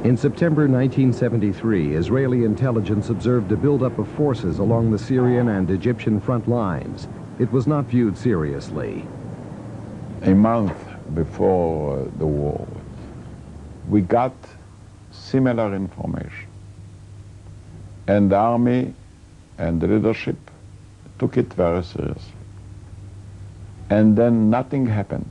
In September 1973, Israeli intelligence observed a buildup of forces along the Syrian and Egyptian front lines. It was not viewed seriously. A month before the war, we got similar information. And the army and the leadership took it very seriously. And then nothing happened.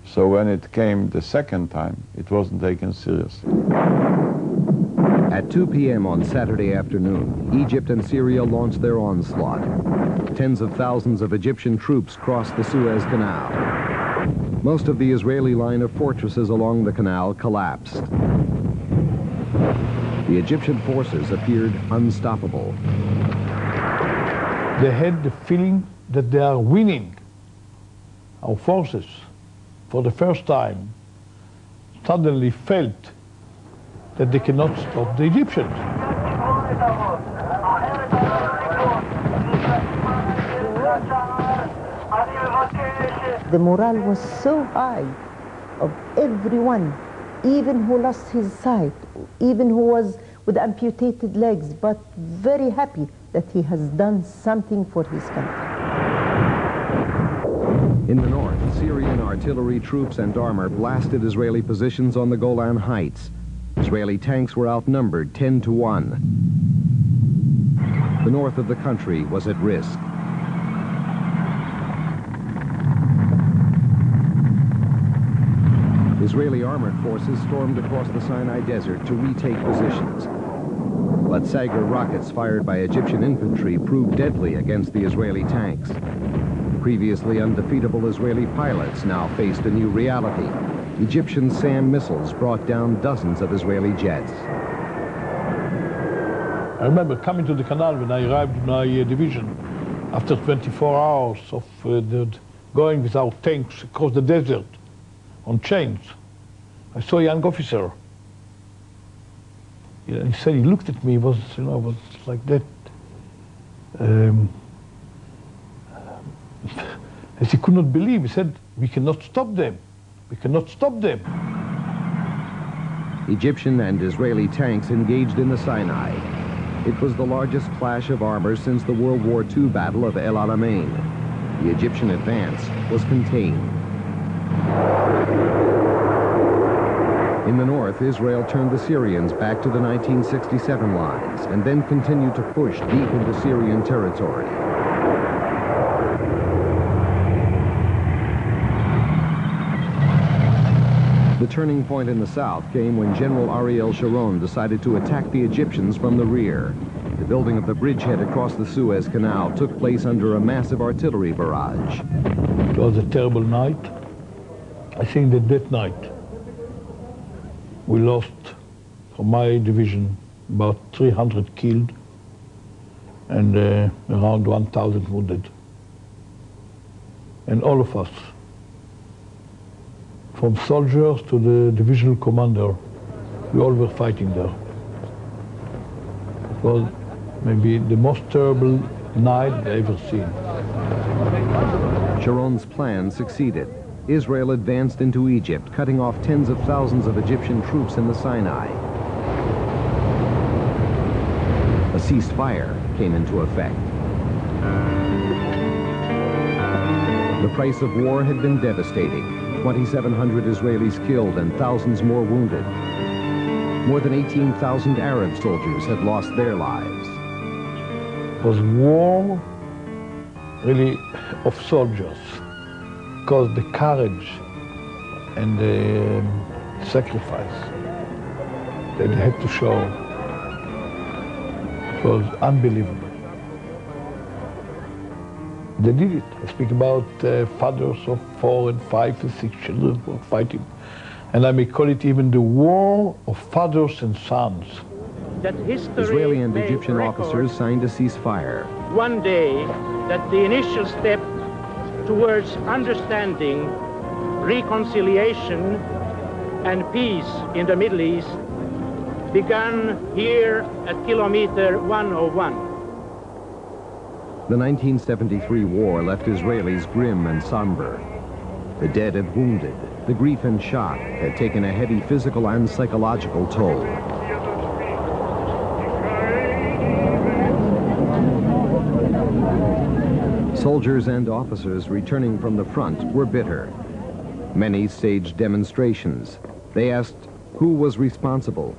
So when it came the second time, it wasn't taken seriously. At 2 p.m. on Saturday afternoon, Egypt and Syria launched their onslaught. Tens of thousands of Egyptian troops crossed the Suez Canal. Most of the Israeli line of fortresses along the canal collapsed. The Egyptian forces appeared unstoppable. They had the feeling that they are winning. Our forces, for the first time, suddenly felt that they cannot stop the Egyptians. The morale was so high of everyone, even who lost his sight, even who was with amputated legs, but very happy that he has done something for his country. In the north, Syrian artillery troops and armor blasted Israeli positions on the Golan Heights. Israeli tanks were outnumbered 10 to 1. The north of the country was at risk. Israeli armored forces stormed across the Sinai Desert to retake positions. But Sager rockets fired by Egyptian infantry proved deadly against the Israeli tanks. Previously undefeatable Israeli pilots now faced a new reality. Egyptian SAM missiles brought down dozens of Israeli jets. I remember coming to the canal when I arrived in my division after 24 hours of going with our tanks across the desert on chains. I saw a young officer. He said, he looked at me, was like that. As he could not believe, he said, we cannot stop them. We cannot stop them. Egyptian and Israeli tanks engaged in the Sinai. It was the largest clash of armor since the World War II Battle of El Alamein. The Egyptian advance was contained. In the north, Israel turned the Syrians back to the 1967 lines and then continued to push deep into Syrian territory. The turning point in the south came when General Ariel Sharon decided to attack the Egyptians from the rear. The building of the bridgehead across the Suez Canal took place under a massive artillery barrage. It was a terrible night. I think that night we lost, from my division, about 300 killed and around 1,000 wounded. And all of us, from soldiers to the divisional commander, we all were fighting there. It was maybe the most terrible night I've ever seen. Sharon's plan succeeded. Israel advanced into Egypt, cutting off tens of thousands of Egyptian troops in the Sinai. A ceasefire came into effect. The price of war had been devastating. 2,700 Israelis killed and thousands more wounded. More than 18,000 Arab soldiers had lost their lives. It was war, really, of soldiers, because the courage and the sacrifice that they had to show, it was unbelievable. They did it. I speak about fathers of 4 and 5 and 6 children who were fighting. And I may call it even the war of fathers and sons. That Israeli and Egyptian officers signed a ceasefire. One day, that the initial step towards understanding, reconciliation, and peace in the Middle East began here at kilometer 101. The 1973 war left Israelis grim and somber. The dead and wounded, The grief and shock had taken a heavy physical and psychological toll. Soldiers and officers returning from the front were bitter. Many staged demonstrations. They asked who was responsible